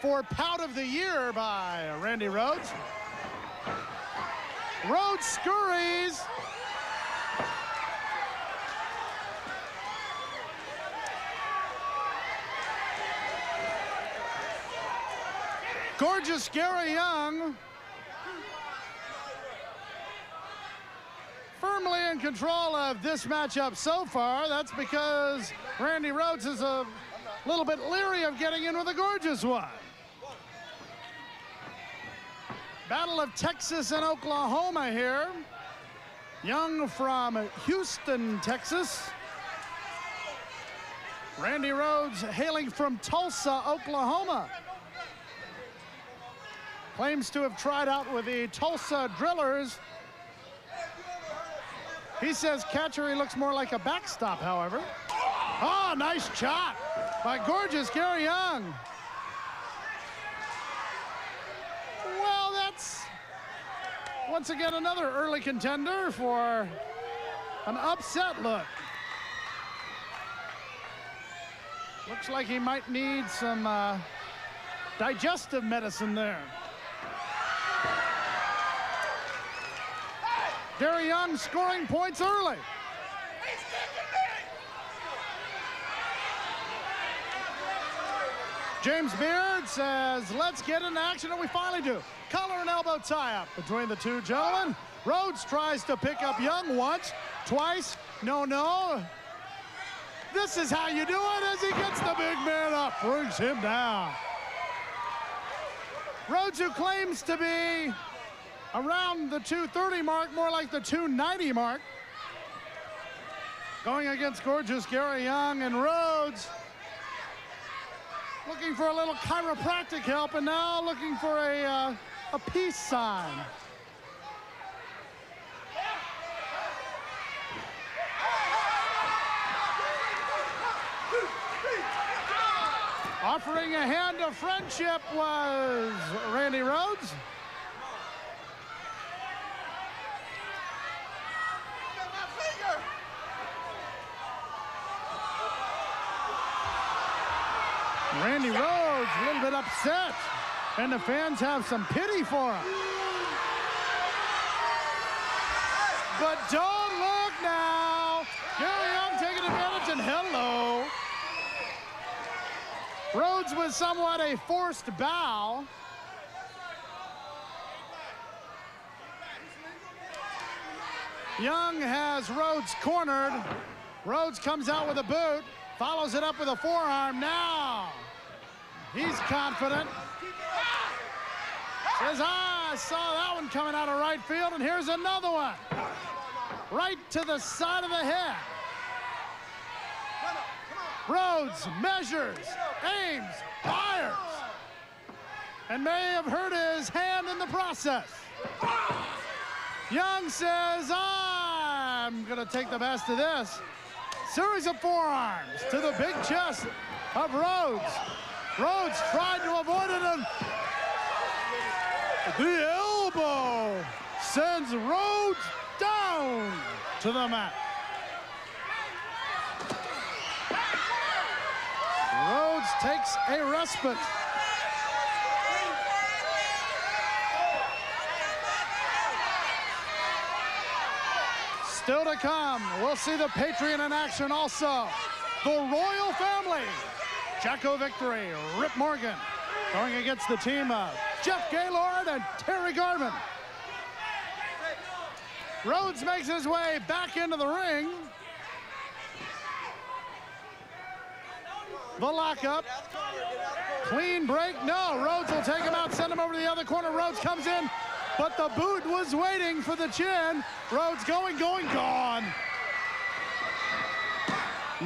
A: for Pout of the Year by Randy Rhodes. Rhodes scurries. Gorgeous Gary Young firmly in control of this matchup so far. That's because Randy Rhodes is a little bit leery of getting in with a gorgeous one. Battle of Texas and Oklahoma here. Young from Houston, Texas. Randy Rhodes hailing from Tulsa, Oklahoma. Claims to have tried out with the Tulsa Drillers. He says catcher, he looks more like a backstop, however. Oh, nice shot by gorgeous Gary Young. Well, that's once again another early contender for an upset look. Looks like he might need some digestive medicine there. Gary Young scoring points early. James Beard says, let's get into action, and we finally do. Collar and elbow tie-up between the two gentlemen. Rhodes tries to pick up Young once, twice, no. This is how you do it as he gets the big man up, brings him down. Rhodes, who claims to be around the 230 mark, more like the 290 mark. Going against gorgeous Gary Young, and Rhodes looking for a little chiropractic help, and now looking for a peace sign. Offering a hand of friendship was Randy Rhodes. Randy Rhodes a little bit upset, and the fans have some pity for him. But don't look now. Gary Young taking advantage, and hello. Rhodes with somewhat a forced bow. Young has Rhodes cornered. Rhodes comes out with a boot, follows it up with a forearm. Now he's confident. Says, I saw that one coming out of right field, and here's another one. Right to the side of the head. Rhodes measures, aims, fires, and may have hurt his hand in the process. Young says, I'm gonna take the best of this. Series of forearms to the big chest of Rhodes. Rhodes tried to avoid it, and the elbow sends Rhodes down to the mat. Rhodes takes a respite. Still to come, we'll see the Patriot in action also. The Royal Family. Jacko Victory, Rip Morgan, going against the team of Jeff Gaylord and Terry Garvin. Rhodes makes his way back into the ring. The lockup. Clean break. No, Rhodes will take him out, send him over to the other corner. Rhodes comes in, but the boot was waiting for the chin. Rhodes going, gone.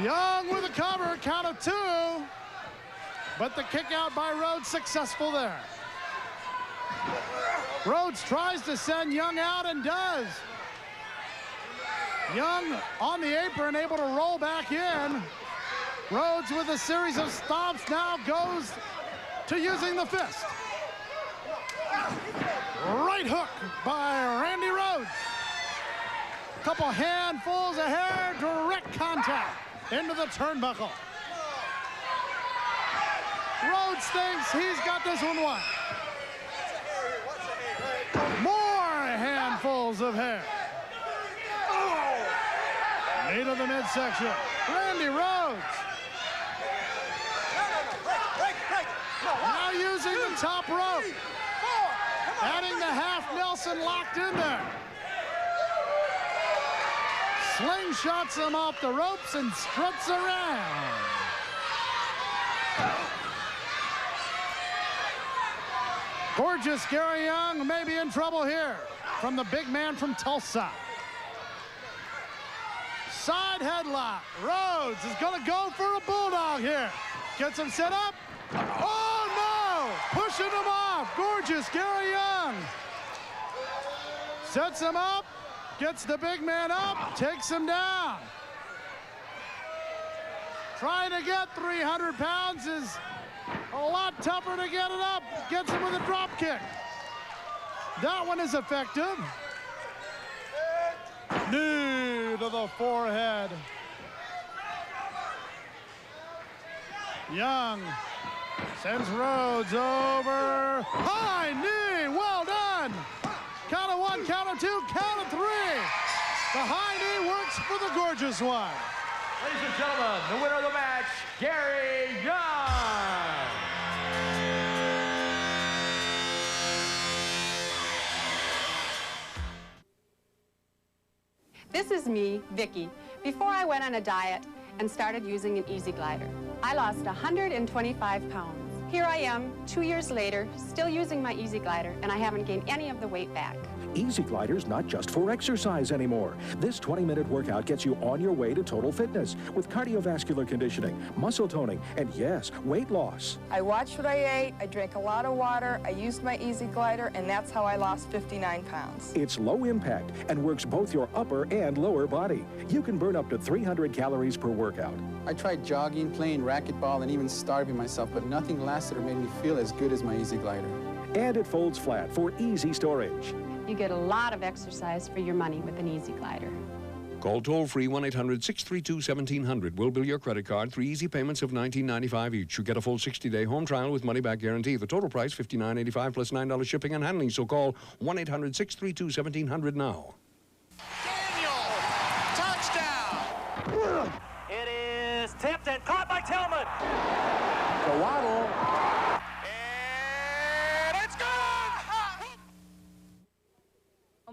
A: Young with a cover, count of 2. But the kick out by Rhodes successful there. Rhodes tries to send Young out and does. Young on the apron, able to roll back in. Rhodes with a series of stomps now goes to using the fist. Right hook by Randy Rhodes. Couple handfuls of hair, direct contact into the turnbuckle. Rhodes thinks he's got this one won. More handfuls of hair. Knee to the midsection. Randy Rhodes. Now now using the top rope. Adding the half Nelson locked in there. Slingshots him off the ropes and struts around. Gorgeous Gary Young may be in trouble here from the big man from Tulsa. Side headlock. Rhodes is going to go for a bulldog here. Gets him set up. Oh, no! Pushing him off. Gorgeous Gary Young. Sets him up. Gets the big man up. Takes him down. Trying to get 300 pounds is a lot tougher to get it up. Gets him with a drop kick. That one is effective. Knee to the forehead. Young sends Rhodes over. High knee, well done. Count of one, count of two, count of three. The high knee works for the gorgeous one.
G: Ladies and gentlemen, the winner of the match, Gary Young.
E: This is me, Vicky, before I went on a diet and started using an Easy Glider. I lost 125 pounds. Here I am, 2 years later, still using my Easy Glider, and I haven't gained any of the weight back.
P: Easy Glider's not just for exercise anymore. This 20-minute workout gets you on your way to total fitness with cardiovascular conditioning, muscle toning, and yes, weight loss.
Q: I watched what I ate, I drank a lot of water, I used my Easy Glider, and that's how I lost 59 pounds.
P: It's low impact and works both your upper and lower body. You can burn up to 300 calories per workout.
R: I tried jogging, playing racquetball, and even starving myself, but nothing lasted or made me feel as good as my Easy Glider.
P: And it folds flat for easy storage.
E: You get a lot of exercise for your money with an Easy Glider.
J: Call toll-free 1-800-632-1700. We'll bill your credit card. 3 easy payments of $19.95 each. You get a full 60-day home trial with money-back guarantee. The total price, $59.85 plus $9 shipping and handling. So call 1-800-632-1700 now.
O: Touchdown! It is tipped and caught by Tillman.
R: The waddle.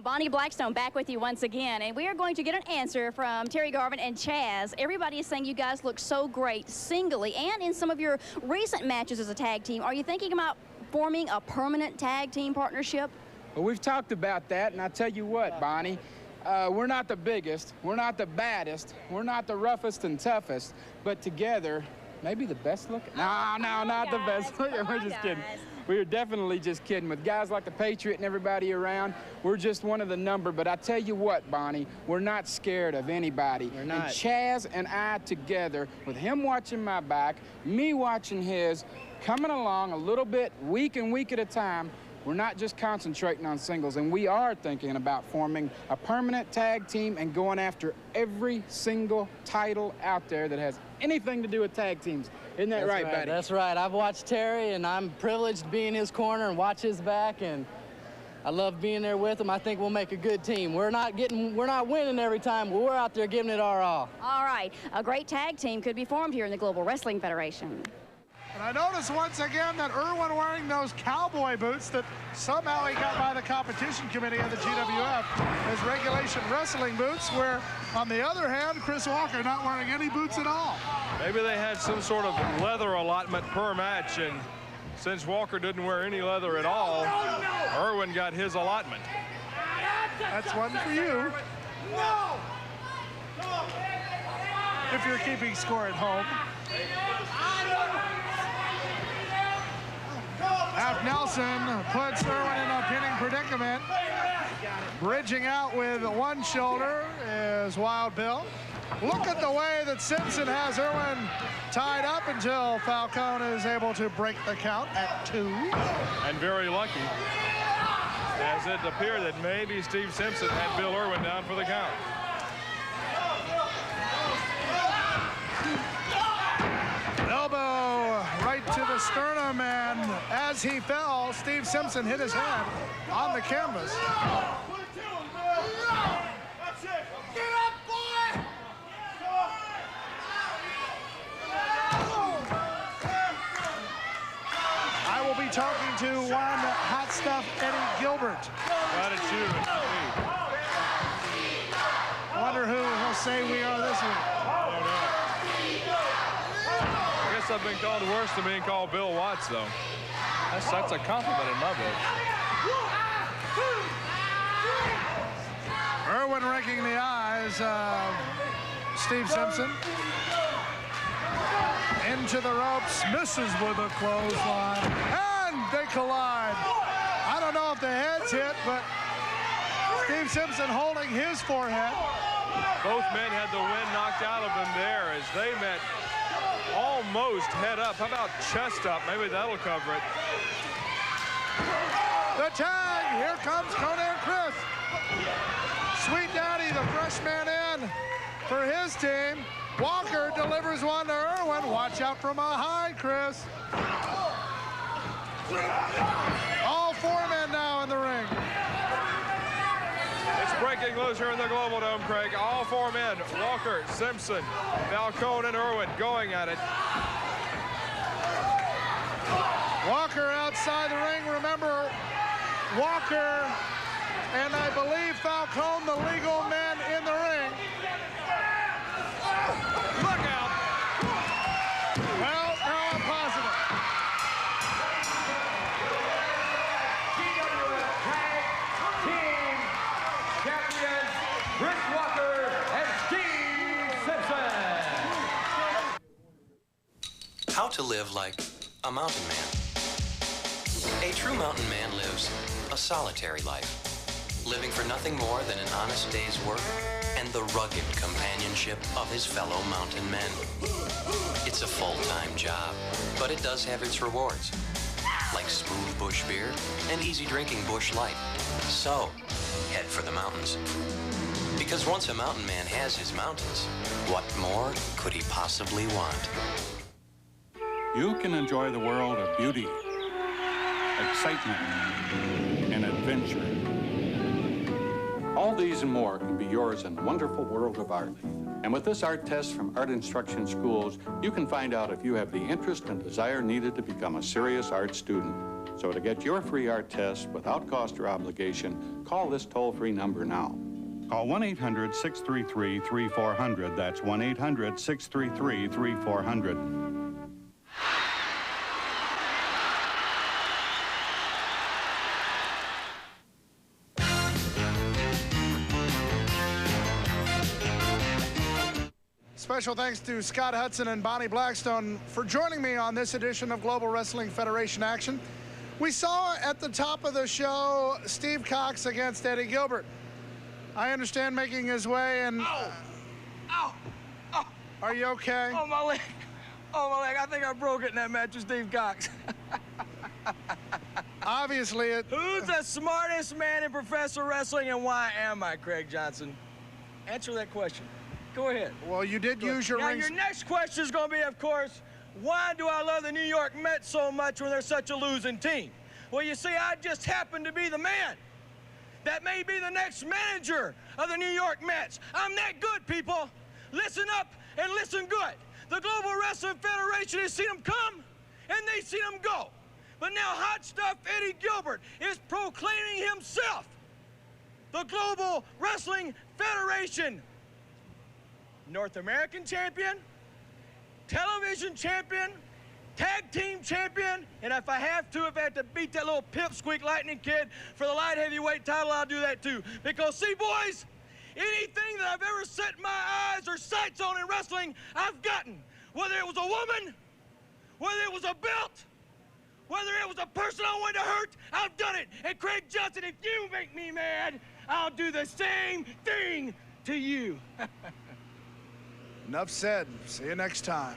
I: Bonnie Blackstone back with you once again, and we are going to get an answer from Terry Garvin and Chaz. Everybody is saying you guys look so great singly and in some of your recent matches as a tag team. Are you thinking about forming a permanent tag team partnership?
L: Well, we've talked about that, and I tell you what, Bonnie, we're not the biggest, we're not the baddest, we're not the roughest and toughest, but together, maybe the best looking? No, not the best looking. We're just kidding. We were definitely just kidding. With guys like the Patriot and everybody around, we're just one of the number. But I tell you what, Bonnie, we're not scared of anybody.
V: We're not.
L: And Chaz and I together, with him watching my back, me watching his, coming along a little bit week and week at a time, we're not just concentrating on singles, and we are thinking about forming a permanent tag team and going after every single title out there that has anything to do with tag teams. Isn't that right, buddy?
V: That's right. I've watched Terry, and I'm privileged to be in his corner and watch his back, and I love being there with him. I think we'll make a good team. We're not winning every time, but we're out there giving it our all.
I: All right, a great tag team could be formed here in the Global Wrestling Federation.
A: And I noticed once again that Irwin wearing those cowboy boots that somehow he got by the competition committee of the GWF as regulation wrestling boots, where on the other hand, Chris Walker not wearing any boots at all.
H: Maybe they had some sort of leather allotment per match, and since Walker didn't wear any leather at all, Irwin got his allotment.
A: That's one for you. If you're keeping score at home. Half Nelson puts Irwin in a pinning predicament. Bridging out with one shoulder is Wild Bill. Look at the way that Simpson has Irwin tied up until Falcone is able to break the count at 2.
H: And very lucky, as it appeared that maybe Steve Simpson had Bill Irwin down for the count.
A: Elbow right to the sternum, and as he fell, Steve Simpson hit his head on the canvas. I will talking to one hot stuff Eddie Gilbert.
H: Gratitude.
A: Wonder who he'll say we are this week.
H: I don't know. I guess I've been called worse than being called Bill Watts, though. That's a compliment in my book.
A: Irwin raking the eyes of Steve Simpson. Into the ropes, misses with a clothesline, and they collide. I don't know if the heads hit, but Steve Simpson holding his forehead.
H: Both men had the wind knocked out of them there as they met almost head up. How about chest up? Maybe that'll cover it.
A: The tag, here comes Conan Chris. Sweet Daddy, the freshman in for his team. Walker delivers one to Irwin. Watch out from a high, Chris. All four men now in the ring.
H: It's breaking loose here in the Global Dome, Craig. All four men, Walker, Simpson, Falcone, and Irwin going at it.
A: Walker outside the ring. Remember, Walker and I believe Falcone, the legal men in the ring.
H: Look out!
A: Well, now I'm positive.
G: GWF Tag Team Champions, Chris Walker and Steve Simpson.
N: How to live like a mountain man. A true mountain man lives a solitary life, living for nothing more than an honest day's work and the rugged companionship of his fellow mountain men. It's a full-time job, but it does have its rewards, like smooth bush beer and easy drinking bush light. So, head for the mountains. Because once a mountain man has his mountains, what more could he possibly want?
T: You can enjoy the world of beauty, excitement, and adventure. All these and more can be yours in the wonderful world of art. And with this art test from Art Instruction Schools, you can find out if you have the interest and desire needed to become a serious art student. So to get your free art test without cost or obligation, call this toll-free number now. Call 1-800-633-3400. That's 1-800-633-3400.
A: Special thanks to Scott Hudson and Bonnie Blackstone for joining me on this edition of Global Wrestling Federation Action. We saw at the top of the show Steve Cox against Eddie Gilbert. I understand making his way and...
U: Ow! Ow! Oh!
A: Are you okay?
U: Oh, my leg. Oh, my leg. I think I broke it in that match with Steve Cox.
A: Obviously it...
U: Who's the smartest man in professional wrestling and why am I, Craig Johnson? Answer that question. Go ahead.
A: Well, you did use your rings.
U: Now, your next question is going to be, of course, why do I love the New York Mets so much when they're such a losing team? Well, you see, I just happen to be the man that may be the next manager of the New York Mets. I'm that good, people. Listen up and listen good. The Global Wrestling Federation has seen them come, and they've seen them go. But now hot stuff Eddie Gilbert is proclaiming himself the Global Wrestling Federation North American champion, television champion, tag team champion, and if I have to beat that little pipsqueak lightning kid for the light heavyweight title, I'll do that too. Because see, boys, anything that I've ever set my eyes or sights on in wrestling, I've gotten. Whether it was a woman, whether it was a belt, whether it was a person I wanted to hurt, I've done it. And Craig Johnson, if you make me mad, I'll do the same thing to you.
A: Enough said. See you next time.